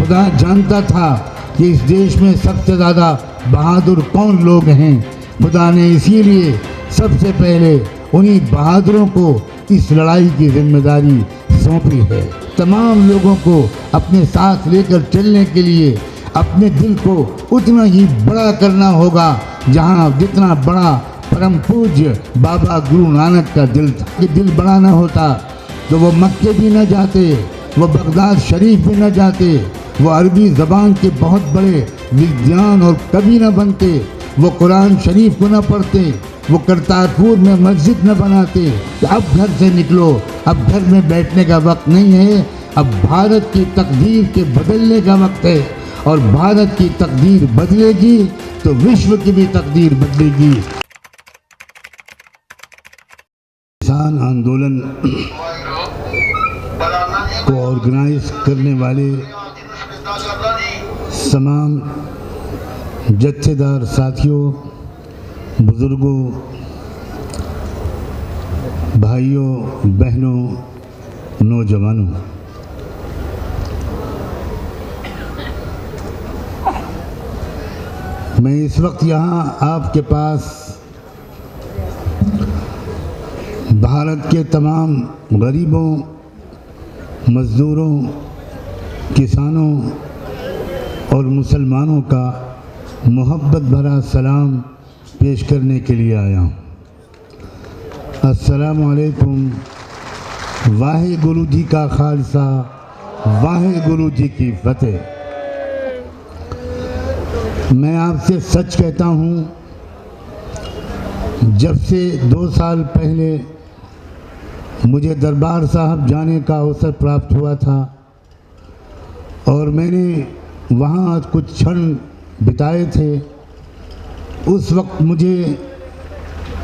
खुदा जानता था कि इस देश में सबसे ज़्यादा बहादुर कौन लोग हैं। खुदा ने इसीलिए सबसे पहले उन्हीं बहादुरों को इस लड़ाई की जिम्मेदारी सौंपी है। तमाम लोगों को अपने साथ लेकर चलने के लिए अपने दिल को उतना ही बड़ा करना होगा जहाँ जितना बड़ा परम पूज्य बाबा गुरु नानक का दिल था। कि दिल बड़ा न होता तो वो मक्के भी न जाते, वो बगदाद शरीफ भी न जाते, वो अरबी ज़बान के बहुत बड़े विद्वान और कवि न बनते, वो कुरान शरीफ को न पढ़ते, वो करतारपुर में मस्जिद न बनाते। तो अब घर से निकलो, अब घर में बैठने का वक्त नहीं है। अब भारत की तकदीर के बदलने का वक्त है और भारत की तकदीर बदलेगी तो विश्व की भी तकदीर बदलेगी। किसान आंदोलन को ऑर्गेनाइज करने वाले तमाम जत्थेदार साथियों, बुजुर्गों, भाइयों, बहनों, नौजवानों, मैं इस वक्त यहाँ आपके पास भारत के तमाम गरीबों, मज़दूरों, किसानों और मुसलमानों का मोहब्बत भरा सलाम पेश करने के लिए आया हूँ। अस्सलामु अलैकुम। वाहिगुरु जी का खालसा, वाहिगुरु जी की फतेह। मैं आपसे सच कहता हूँ, जब से 2 साल पहले मुझे दरबार साहब जाने का अवसर प्राप्त हुआ था और मैंने वहाँ कुछ क्षण बिताए थे, उस वक्त मुझे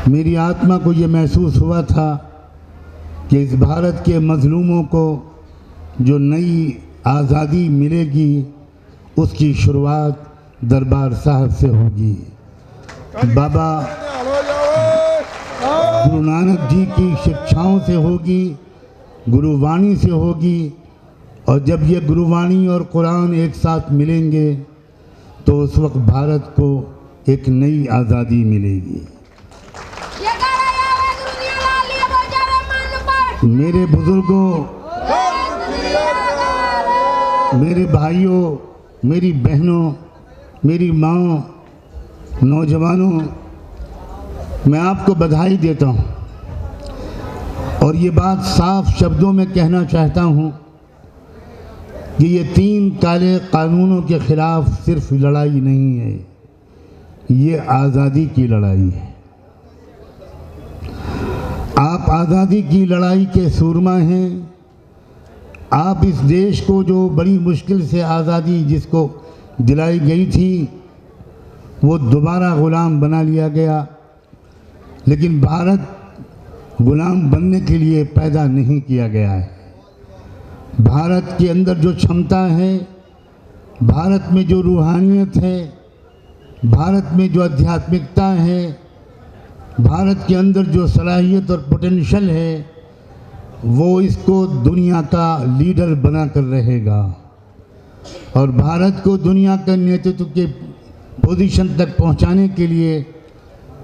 मेरी आत्मा को ये महसूस हुआ था कि इस भारत के मज़लूमों को जो नई आज़ादी मिलेगी उसकी शुरुआत दरबार साहब से होगी। बाबा गुरु नानक जी की शिक्षाओं से होगी, गुरुवाणी से होगी। और जब ये गुरुवाणी और कुरान एक साथ मिलेंगे तो उस वक्त भारत को एक नई आज़ादी मिलेगी। मेरे बुजुर्गों, मेरे भाइयों, मेरी बहनों, मेरी माँ, नौजवानों, मैं आपको बधाई देता हूँ और ये बात साफ शब्दों में कहना चाहता हूँ कि ये 3 काले कानूनों के खिलाफ सिर्फ लड़ाई नहीं है, ये आज़ादी की लड़ाई है। आप आज़ादी की लड़ाई के सूरमा हैं। आप इस देश को जो बड़ी मुश्किल से आज़ादी जिसको दिलाई गई थी वो दोबारा ग़ुलाम बना लिया गया, लेकिन भारत ग़ुलाम बनने के लिए पैदा नहीं किया गया है। भारत के अंदर जो क्षमता है, भारत में जो रूहानियत है, भारत में जो आध्यात्मिकता है, भारत के अंदर जो सलाहियत और पोटेंशियल है, वो इसको दुनिया का लीडर बना कर रहेगा और भारत को दुनिया के नेतृत्व के पोजीशन तक पहुंचाने के लिए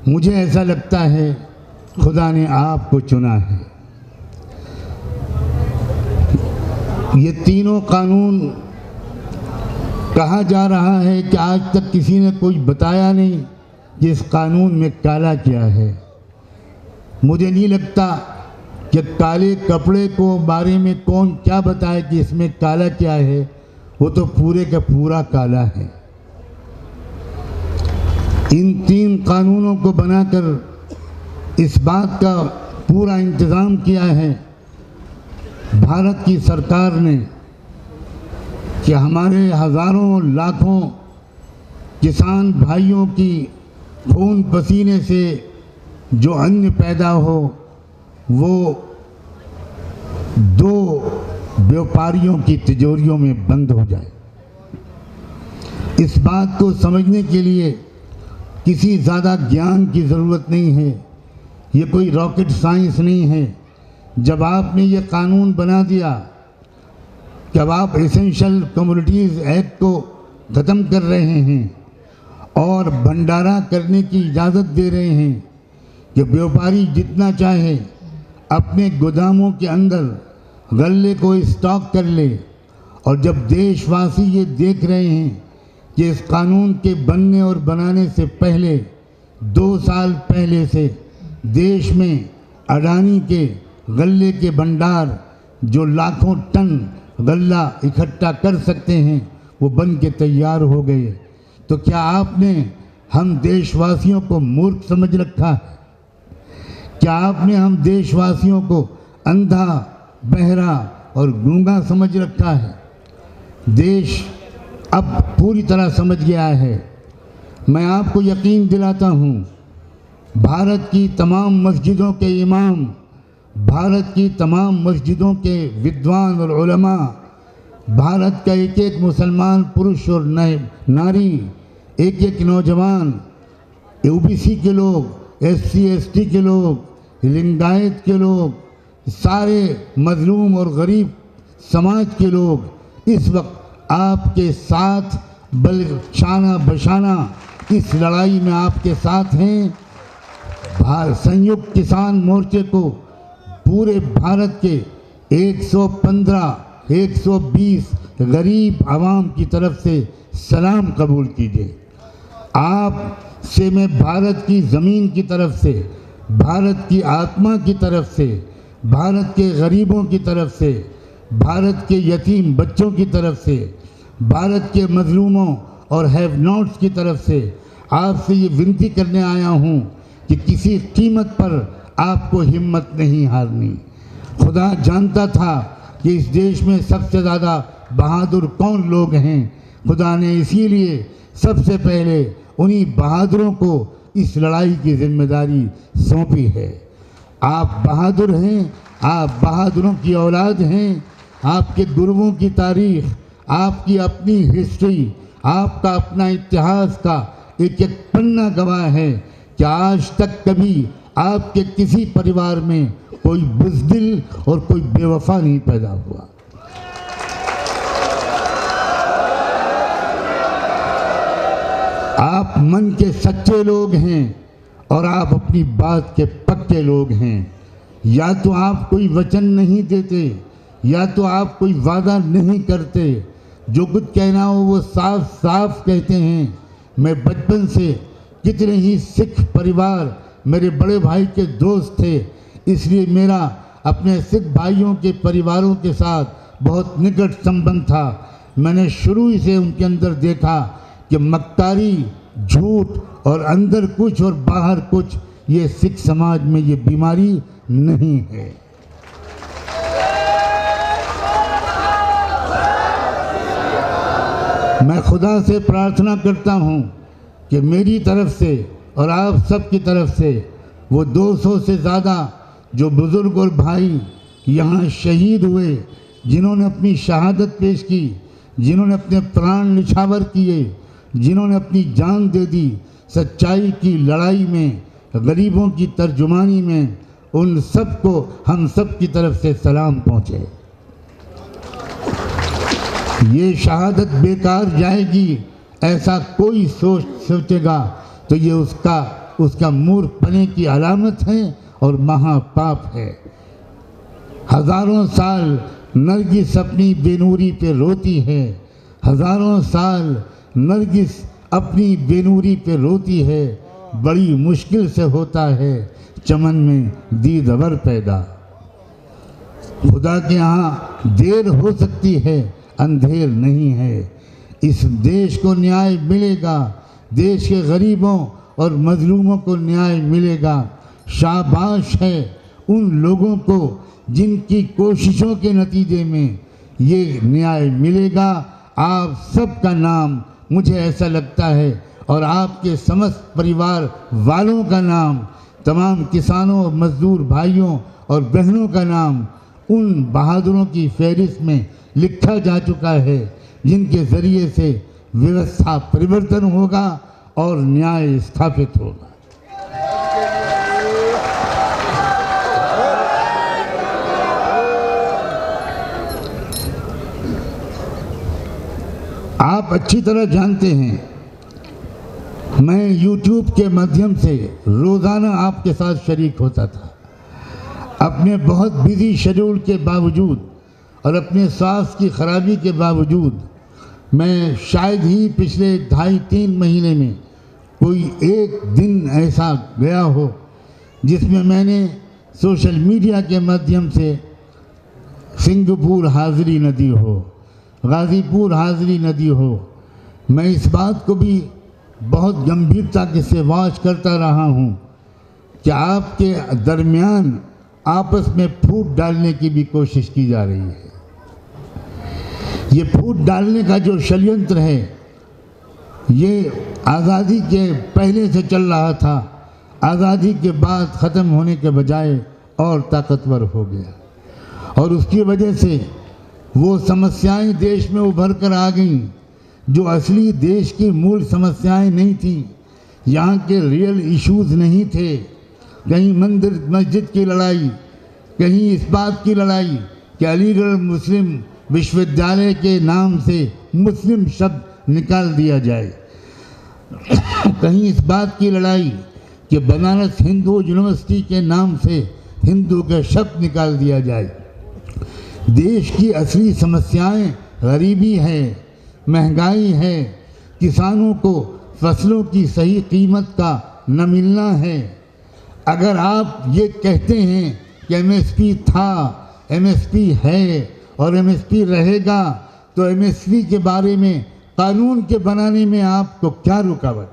मुझे ऐसा लगता है खुदा ने आपको चुना है। ये तीनों कानून, कहा जा रहा है कि आज तक किसी ने कुछ बताया नहीं कि इस कानून में काला क्या है। मुझे नहीं लगता कि काले कपड़े को बारे में कौन क्या बताए कि इसमें काला क्या है, वो तो पूरे का पूरा काला है। इन 3 कानूनों को बनाकर इस बात का पूरा इंतज़ाम किया है भारत की सरकार ने कि हमारे हज़ारों लाखों किसान भाइयों की खून पसीने से जो अन्न पैदा हो वो 2 व्यापारियों की तिजोरियों में बंद हो जाए। इस बात को समझने के लिए किसी ज़्यादा ज्ञान की ज़रूरत नहीं है, ये कोई रॉकेट साइंस नहीं है। जब आपने ये कानून बना दिया कि अब आप एसेंशियल कमोडिटीज़ एक्ट को ख़त्म कर रहे हैं और भंडारा करने की इजाज़त दे रहे हैं कि व्यापारी जितना चाहे अपने गोदामों के अंदर गल्ले को स्टॉक कर ले। और जब देशवासी ये देख रहे हैं कि इस कानून के बनने और बनाने से पहले 2 साल पहले से देश में अडानी के गल्ले के भंडार जो लाखों टन गल्ला इकट्ठा कर सकते हैं वो बन के तैयार हो गए, तो क्या आपने हम देशवासियों को मूर्ख समझ रखा है? क्या आपने हम देशवासियों को अंधा, बहरा और गूंगा समझ रखा है? देश अब पूरी तरह समझ गया है। मैं आपको यकीन दिलाता हूँ, भारत की तमाम मस्जिदों के इमाम, भारत की तमाम मस्जिदों के विद्वान और उलमा, भारत का एक एक मुसलमान पुरुष और नारी, एक एक नौजवान, ओबीसी के लोग, एससी एसटी के लोग, लिंगायत के लोग, सारे मजलूम और गरीब समाज के लोग इस वक्त आपके साथ शाना बशाना इस लड़ाई में आपके साथ हैं। संयुक्त किसान मोर्चे को पूरे भारत के 115-120 गरीब आवाम की तरफ से सलाम कबूल कीजिए। आप से मैं भारत की ज़मीन की तरफ से, भारत की आत्मा की तरफ से, भारत के गरीबों की तरफ से, भारत के यतीम बच्चों की तरफ से, भारत के मजलूमों और हैव नॉट्स की तरफ से आपसे ये विनती करने आया हूँ कि किसी कीमत पर आपको हिम्मत नहीं हारनी। खुदा जानता था कि इस देश में सबसे ज़्यादा बहादुर कौन लोग हैं। खुदा ने इसीलिए सबसे पहले उन्हीं बहादुरों को इस लड़ाई की जिम्मेदारी सौंपी है। आप बहादुर हैं, आप बहादुरों की औलाद हैं। आपके गुरुओं की तारीख, आपकी अपनी हिस्ट्री, आपका अपना इतिहास का एक एक पन्ना गवाह है कि आज तक कभी आपके किसी परिवार में कोई बुज़दिल और कोई बेवफा नहीं पैदा हुआ। आप मन के सच्चे लोग हैं और आप अपनी बात के पक्के लोग हैं। या तो आप कोई वचन नहीं देते, या तो आप कोई वादा नहीं करते, जो कुछ कहना हो वो साफ साफ कहते हैं। मैं बचपन से कितने ही सिख परिवार मेरे बड़े भाई के दोस्त थे, इसलिए मेरा अपने सिख भाइयों के परिवारों के साथ बहुत निकट संबंध था। मैंने शुरू ही से उनके अंदर देखा कि मक्कारी, झूठ और अंदर कुछ और बाहर कुछ, ये सिख समाज में ये बीमारी नहीं है। मैं खुदा से प्रार्थना करता हूँ कि मेरी तरफ से और आप सब की तरफ से वो 200 से ज़्यादा जो बुज़ुर्ग और भाई यहाँ शहीद हुए, जिन्होंने अपनी शहादत पेश की, जिन्होंने अपने प्राण निछावर किए, जिन्होंने अपनी जान दे दी सच्चाई की लड़ाई में, गरीबों की तर्जुमानी में, उन सब को हम सब की तरफ से सलाम पहुँचे। ये शहादत बेकार जाएगी ऐसा कोई सोचेगा तो ये उसका मूर्खपने की अलामत है और महापाप है। हजारों साल नरगिस अपनी बेनूरी पे रोती है, हजारों साल नरगिस अपनी बेनूरी पे रोती है। बड़ी मुश्किल से होता है चमन में दीदवर पैदा। खुदा के यहाँ देर हो सकती है, अंधेर नहीं है। इस देश को न्याय मिलेगा, देश के गरीबों और मजलूमों को न्याय मिलेगा। शाबाश है उन लोगों को जिनकी कोशिशों के नतीजे में ये न्याय मिलेगा। आप सबका नाम, मुझे ऐसा लगता है, और आपके समस्त परिवार वालों का नाम, तमाम किसानों और मजदूर भाइयों और बहनों का नाम उन बहादुरों की फहरिस्त में लिखा जा चुका है जिनके ज़रिए से व्यवस्था परिवर्तन होगा और न्याय स्थापित होगा। आप अच्छी तरह जानते हैं मैं YouTube के माध्यम से रोज़ाना आपके साथ शरीक होता था। अपने बहुत बिजी शेड्यूल के बावजूद और अपने स्वास्थ्य की खराबी के बावजूद मैं शायद ही पिछले 2.5-3 महीने में कोई एक दिन ऐसा गया हो जिसमें मैंने सोशल मीडिया के माध्यम से सिंगापुर हाज़िरी न दी हो, गाज़ीपुर हाज़िरी न दी हो। मैं इस बात को भी बहुत गंभीरता के से वॉच करता रहा हूँ कि आपके दरमियान आपस में फूट डालने की भी कोशिश की जा रही है। ये फूट डालने का जो षड्यंत्र है ये आज़ादी के पहले से चल रहा था, आज़ादी के बाद ख़त्म होने के बजाय और ताकतवर हो गया और उसकी वजह से वो समस्याएं देश में उभर कर आ गईं जो असली देश की मूल समस्याएं नहीं थी। यहाँ के रियल इश्यूज़ नहीं थे। कहीं मंदिर मस्जिद की लड़ाई, कहीं इस बात की लड़ाई कि अलीगढ़ मुस्लिम विश्वविद्यालय के नाम से मुस्लिम शब्द निकाल दिया जाए, कहीं इस बात की लड़ाई कि बनारस हिंदू यूनिवर्सिटी के नाम से हिंदू के शब्द निकाल दिया जाए। देश की असली समस्याएं गरीबी है, महंगाई है, किसानों को फसलों की सही कीमत का न मिलना है। अगर आप ये कहते हैं कि एमएसपी था, एमएसपी है और एमएसपी रहेगा तो एमएसपी के बारे में कानून के बनाने में आपको क्या रुकावट?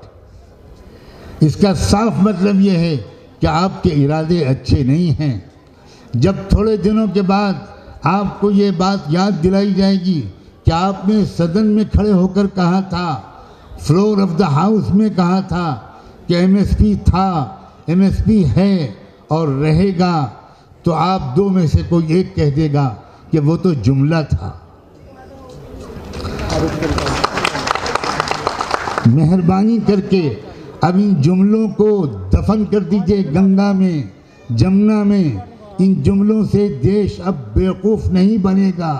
इसका साफ मतलब ये है कि आपके इरादे अच्छे नहीं हैं। जब थोड़े दिनों के बाद आपको ये बात याद दिलाई जाएगी कि आपने सदन में खड़े होकर कहा था, फ्लोर ऑफ द हाउस में कहा था कि एमएसपी था, एमएसपी है और रहेगा, तो आप दो में से कोई एक कह देगा कि वो तो जुमला था। मेहरबानी करके अब इन जुमलों को दफन कर दीजिए गंगा में, जमुना में। इन जुमलों से देश अब बेवकूफ़ नहीं बनेगा।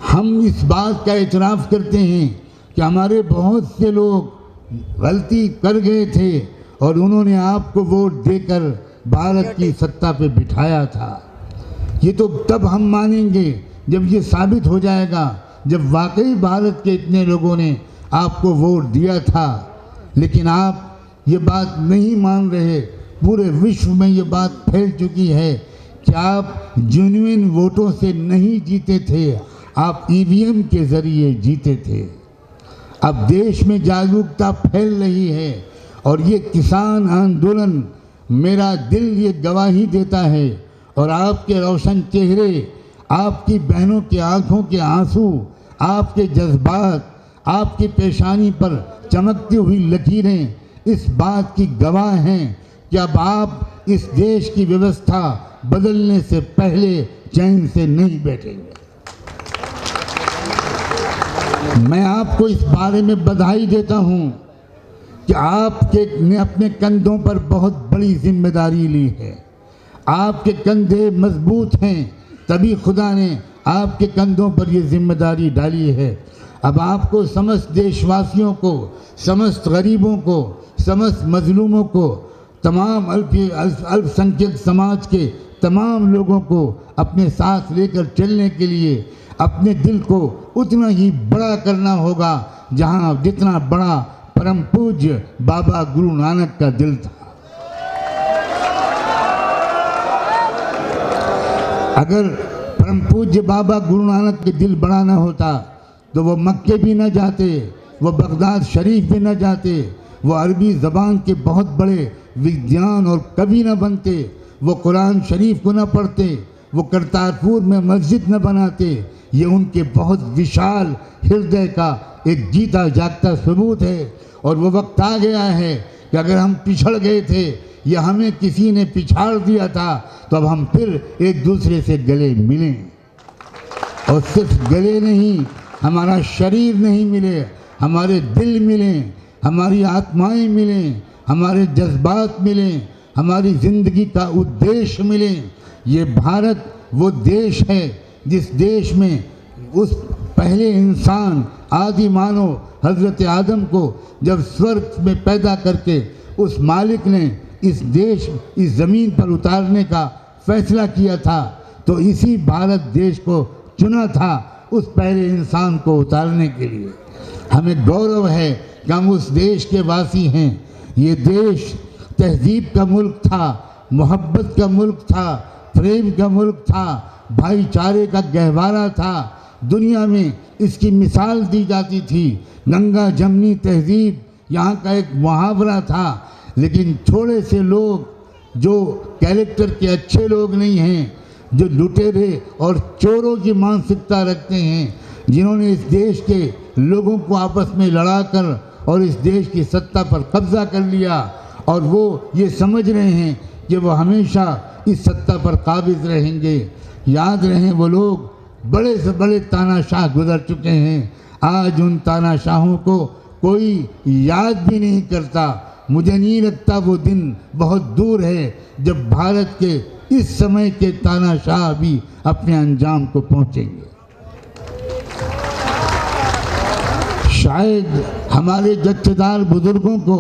हम इस बात का इतराफ़ करते हैं कि हमारे बहुत से लोग गलती कर गए थे और उन्होंने आपको वोट देकर भारत की सत्ता पे बिठाया था। ये तो तब हम मानेंगे जब ये साबित हो जाएगा, जब वाकई भारत के इतने लोगों ने आपको वोट दिया था। लेकिन आप ये बात नहीं मान रहे। पूरे विश्व में ये बात फैल चुकी है कि आप जेन्युइन वोटों से नहीं जीते थे, आप ईवीएम के ज़रिए जीते थे। अब देश में जागरूकता फैल रही है और ये किसान आंदोलन, मेरा दिल ये गवाही देता है और आपके रोशन चेहरे, आपकी बहनों की आंखों के आंसू, आपके जज्बात, आपकी पेशानी पर चमकती हुई लकीरें इस बात की गवाह हैं कि अब आप इस देश की व्यवस्था बदलने से पहले चैन से नहीं बैठेंगे। मैं आपको इस बारे में बधाई देता हूं कि आपके ने अपने कंधों पर बहुत बड़ी जिम्मेदारी ली है। आपके कंधे मजबूत हैं, तभी खुदा ने आपके कंधों पर ये जिम्मेदारी डाली है। अब आपको समस्त देशवासियों को, समस्त गरीबों को, समस्त मजलूमों को, तमाम अल्पसंख्यक समाज के तमाम लोगों को अपने साथ लेकर चलने के लिए अपने दिल को उतना ही बड़ा करना होगा जितना बड़ा परम पूज्य बाबा गुरु नानक का दिल था। अगर परम पूज्य बाबा गुरु नानक के दिल बड़ा ना होता तो वो मक्के भी न जाते, वो बगदाद शरीफ भी न जाते, वो अरबी ज़बान के बहुत बड़े विद्वान और कवि न बनते, वो कुरान शरीफ को न पढ़ते, वो करतारपुर में मस्जिद न बनाते। ये उनके बहुत विशाल हृदय का एक जीता जागता सबूत है। और वो वक्त आ गया है कि अगर हम पिछड़ गए थे या हमें किसी ने पिछाड़ दिया था तो अब हम फिर एक दूसरे से गले मिलें। और सिर्फ गले नहीं, हमारा शरीर नहीं मिले, हमारे दिल मिलें, हमारी आत्माएं मिलें, हमारे जज्बात मिलें, हमारी ज़िंदगी का उद्देश्य मिले। ये भारत वो देश है जिस देश में उस पहले इंसान आदि मानव हजरत आदम को जब स्वर्ग में पैदा करके उस मालिक ने इस ज़मीन पर उतारने का फैसला किया था, तो इसी भारत देश को चुना था उस पहले इंसान को उतारने के लिए। हमें गौरव है कि हम उस देश के वासी हैं। ये देश तहजीब का मुल्क था, मोहब्बत का मुल्क था, प्रेम का मुल्क था, भाईचारे का गहवारा था। दुनिया में इसकी मिसाल दी जाती थी। गंगा जमनी तहजीब यहाँ का एक मुहावरा था। लेकिन थोड़े से लोग जो कैरेक्टर के अच्छे लोग नहीं हैं, जो लुटेरे और चोरों की मानसिकता रखते हैं, जिन्होंने इस देश के लोगों को आपस में लड़ाकर और इस देश की सत्ता पर कब्जा कर लिया, और वो ये समझ रहे हैं कि वो हमेशा इस सत्ता पर काबिज रहेंगे। याद रहें, वो लोग बड़े से बड़े तानाशाह गुजर चुके हैं। आज उन तानाशाहों को कोई याद भी नहीं करता। मुझे नहीं लगता वो दिन बहुत दूर है जब भारत के इस समय के तानाशाह भी अपने अंजाम को पहुंचेंगे। शायद हमारे जत्थेदार बुजुर्गों को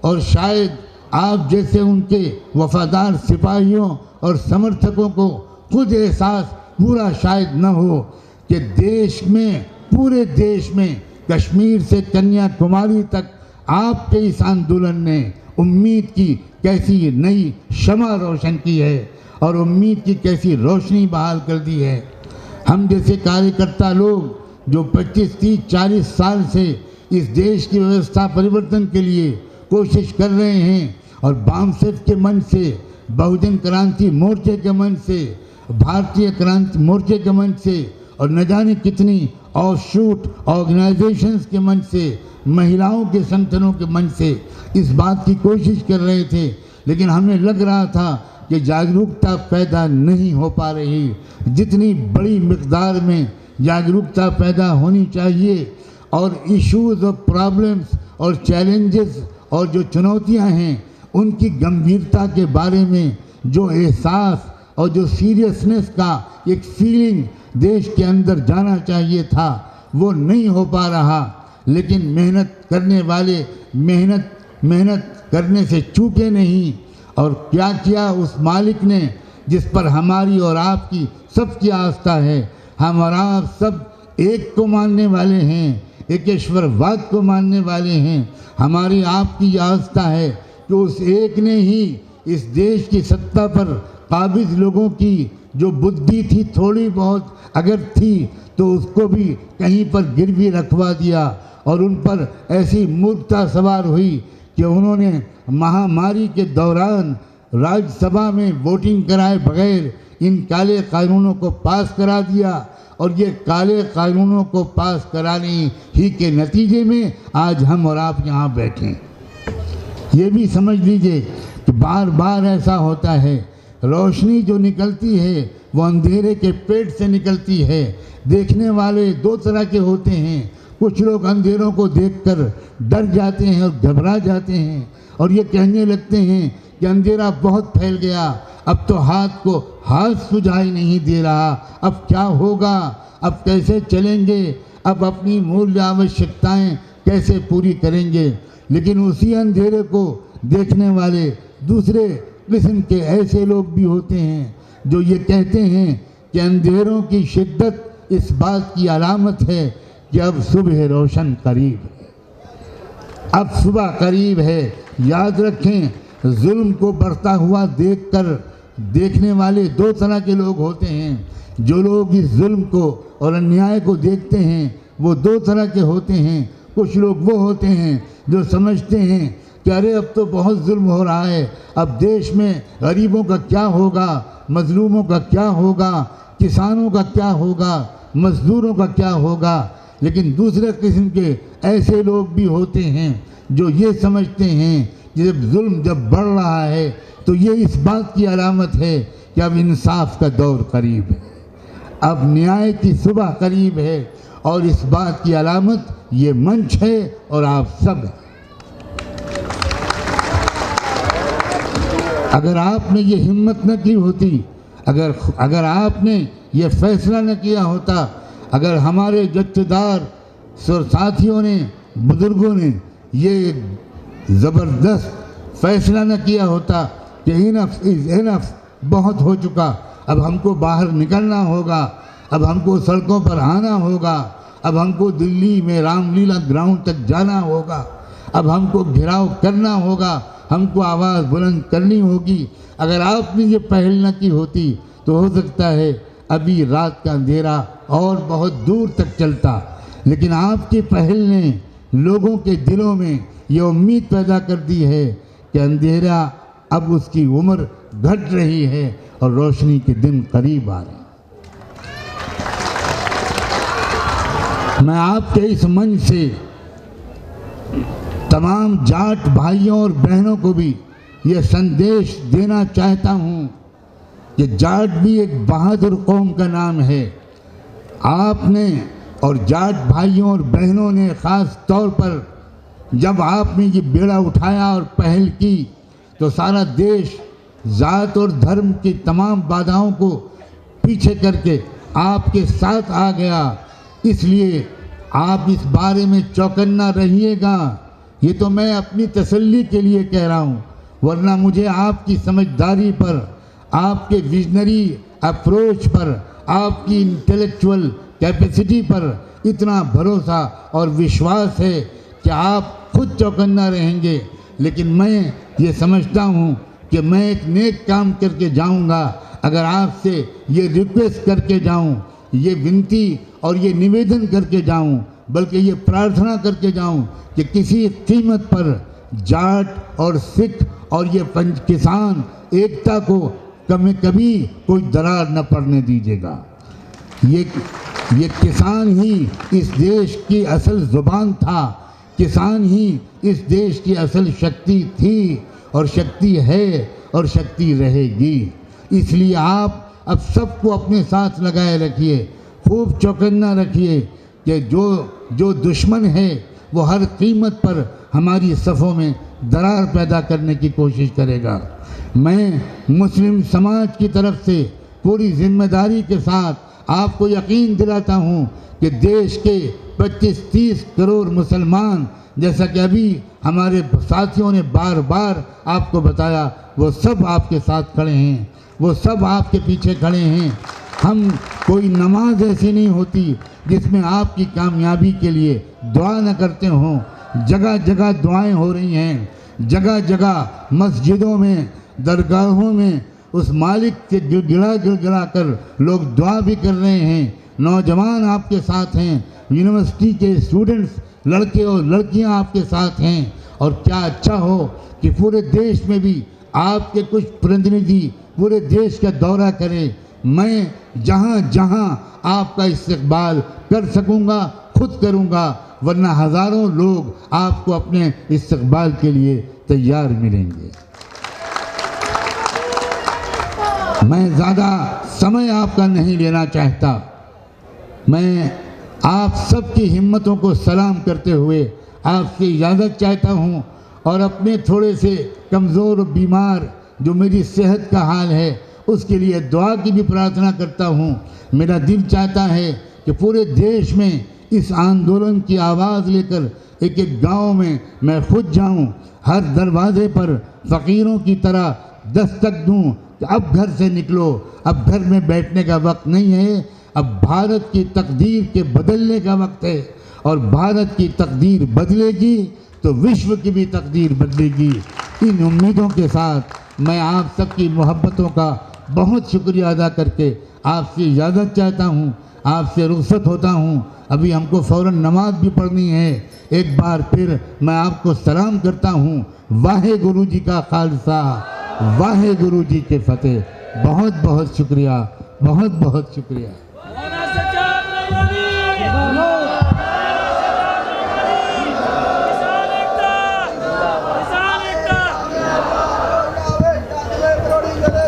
और शायद आप जैसे उनके वफादार सिपाहियों और समर्थकों को खुद एहसास पूरा शायद न हो कि देश में, पूरे देश में, कश्मीर से कन्याकुमारी तक आपके इस आंदोलन ने उम्मीद की कैसी नई शमा रोशन की है और उम्मीद की कैसी रोशनी बहाल कर दी है। हम जैसे कार्यकर्ता लोग जो 25, 30, 40 साल से इस देश की व्यवस्था परिवर्तन के लिए कोशिश कर रहे हैं, और बामसेफ के मंच से, बहुजन क्रांति मोर्चे के मंच से, भारतीय क्रांति मोर्चे के मंच से, और न जाने कितनी ऑफशूट ऑर्गेनाइजेशंस के मंच से, महिलाओं के संगठनों के मंच से इस बात की कोशिश कर रहे थे। लेकिन हमें लग रहा था कि जागरूकता पैदा नहीं हो पा रही। जितनी बड़ी मिकदार में जागरूकता पैदा होनी चाहिए और इश्यूज और प्रॉब्लम्स और चैलेंजेस और जो चुनौतियां हैं उनकी गंभीरता के बारे में जो एहसास और जो सीरियसनेस का एक फीलिंग देश के अंदर जाना चाहिए था, वो नहीं हो पा रहा। लेकिन मेहनत करने वाले मेहनत करने से चूके नहीं। और क्या किया उस मालिक ने जिस पर हमारी और आपकी सबकी आस्था है। हम और आप सब एक को मानने वाले हैं, एकेश्वरवाद को मानने वाले हैं। हमारी आपकी आस्था है कि उस एक ने ही इस देश की सत्ता पर काबिज लोगों की जो बुद्धि थी, थोड़ी बहुत अगर थी, तो उसको भी कहीं पर गिरवी रखवा दिया और उन पर ऐसी मूर्खता सवार हुई कि उन्होंने महामारी के दौरान राज्यसभा में वोटिंग कराए बगैर इन काले कानूनों को पास करा दिया। और ये काले कानूनों को पास कराने ही के नतीजे में आज हम और आप यहाँ बैठे। ये भी समझ लीजिए कि बार बार ऐसा होता है, रोशनी जो निकलती है वो अंधेरे के पेट से निकलती है। देखने वाले दो तरह के होते हैं। कुछ लोग अंधेरों को देखकर डर जाते हैं और घबरा जाते हैं और ये कहने लगते हैं कि अंधेरा बहुत फैल गया, अब तो हाथ सुझाई नहीं दे रहा, अब क्या होगा, अब कैसे चलेंगे, अब अपनी मूल्य आवश्यकताएं कैसे पूरी करेंगे। लेकिन उसी अंधेरे को देखने वाले दूसरे किस्म के ऐसे लोग भी होते हैं जो ये कहते हैं कि अंधेरों की शिद्दत इस बात की अलामत है कि अब सुबह रोशन करीब है, अब सुबह करीब है। याद रखें, जुल्म को बढ़ता हुआ देखने वाले दो तरह के लोग होते हैं। जो लोग इस जुल्म को और अन्याय को देखते हैं वो दो तरह के होते हैं। कुछ लोग वो होते हैं जो समझते हैं कि अरे अब तो बहुत जुल्म हो रहा है, अब देश में गरीबों का क्या होगा, मजलूमों का क्या होगा, किसानों का क्या होगा, मजदूरों का क्या होगा। लेकिन दूसरे किस्म के ऐसे लोग भी होते हैं जो ये समझते हैं कि जब बढ़ रहा है तो ये इस बात की अलामत है कि अब इंसाफ का दौर करीब है, अब न्याय की सुबह करीब है। और इस बात की अलामत ये मंच है और आप सब हैं। अगर आपने ये हिम्मत न की होती, अगर आपने ये फैसला न किया होता, अगर हमारे जत्थेदार साथियों ने, बुजुर्गों ने ये ज़बरदस्त फैसला न किया होता कि इनफ इज़ इनफ, बहुत हो चुका, अब हमको बाहर निकलना होगा, अब हमको सड़कों पर आना होगा, अब हमको दिल्ली में रामलीला ग्राउंड तक जाना होगा, अब हमको घेराव करना होगा, हमको आवाज़ बुलंद करनी होगी। अगर आपने ये पहल न की होती तो हो सकता है अभी रात का अंधेरा और बहुत दूर तक चलता, लेकिन आपकी पहल ने लोगों के दिलों में ये उम्मीद पैदा कर दी है कि अंधेरा अब उसकी उम्र घट रही है और रोशनी के दिन करीब आ रहे हैं। मैं आपके इस मंच से तमाम जाट भाइयों और बहनों को भी ये संदेश देना चाहता हूँ कि जाट भी एक बहादुर कौम का नाम है। आपने और जाट भाइयों और बहनों ने ख़ास तौर पर जब आपने ये बेड़ा उठाया और पहल की तो सारा देश ज़ात और धर्म की तमाम बाधाओं को पीछे करके आपके साथ आ गया। इसलिए आप इस बारे में चौकन्ना रहिएगा। ये तो मैं अपनी तसल्ली के लिए कह रहा हूँ, वरना मुझे आपकी समझदारी पर, आपके विजनरी अप्रोच पर, आपकी इंटेलेक्चुअल कैपेसिटी पर इतना भरोसा और विश्वास है कि आप खुद चौकन्ना रहेंगे। लेकिन मैं ये समझता हूँ कि मैं एक नेक काम करके जाऊँगा अगर आपसे ये रिक्वेस्ट करके जाऊँ, ये विनती और ये निवेदन करके जाऊँ, बल्कि ये प्रार्थना करके जाऊँ कि किसी कीमत पर जाट और सिख और ये पंच किसान एकता को कभी कोई दरार न पड़ने दीजिएगा। ये किसान ही इस देश की असल ज़ुबान था, किसान ही इस देश की असल शक्ति थी और शक्ति है और शक्ति रहेगी। इसलिए आप अब सबको अपने साथ लगाए रखिए, खूब चौकन्ना रखिए कि जो दुश्मन है वो हर कीमत पर हमारी सफ़ों में दरार पैदा करने की कोशिश करेगा। मैं मुस्लिम समाज की तरफ से पूरी जिम्मेदारी के साथ आपको यकीन दिलाता हूँ कि देश के 25-30 करोड़ मुसलमान, जैसा कि अभी हमारे साथियों ने बार बार आपको बताया, वो सब आपके साथ खड़े हैं, वो सब आपके पीछे खड़े हैं। हम कोई नमाज ऐसी नहीं होती जिसमें आपकी कामयाबी के लिए दुआ न करते हों। जगह जगह दुआएं हो रही हैं, जगह जगह मस्जिदों में, दरगाहों में उस मालिक से गिड़गिड़ा कर लोग दुआ भी कर रहे हैं। नौजवान आपके साथ हैं, यूनिवर्सिटी के स्टूडेंट्स, लड़के और लड़कियां आपके साथ हैं। और क्या अच्छा हो कि पूरे देश में भी आपके कुछ प्रतिनिधि पूरे देश का दौरा करें। मैं जहाँ जहाँ आपका इस्तकबाल कर सकूँगा खुद करूँगा, वरना हज़ारों लोग आपको अपने इस्तकबाल के लिए तैयार मिलेंगे। मैं ज़्यादा समय आपका नहीं लेना चाहता। मैं आप सबकी हिम्मतों को सलाम करते हुए आपसे इजाज़त चाहता हूँ और अपने थोड़े से कमज़ोर और बीमार जो मेरी सेहत का हाल है उसके लिए दुआ की भी प्रार्थना करता हूँ। मेरा दिल चाहता है कि पूरे देश में इस आंदोलन की आवाज़ लेकर एक एक गांव में मैं खुद जाऊं, हर दरवाजे पर फ़कीरों की तरह दस्तक दूं कि अब घर से निकलो, अब घर में बैठने का वक्त नहीं है, अब भारत की तकदीर के बदलने का वक्त है। और भारत की तकदीर बदलेगी तो विश्व की भी तकदीर बदलेगी। इन उम्मीदों के साथ मैं आप सबकी मोहब्बतों का बहुत शुक्रिया अदा करके आपसे इजाज़त चाहता हूँ, आपसे रुखसत होता हूँ। अभी हमको फ़ौरन नमाज भी पढ़नी है। एक बार फिर मैं आपको सलाम करता हूँ। वाहे गुरु जी का खालसा, वाहे गुरु जी के फतेह। बहुत बहुत शुक्रिया, बहुत बहुत शुक्रिया।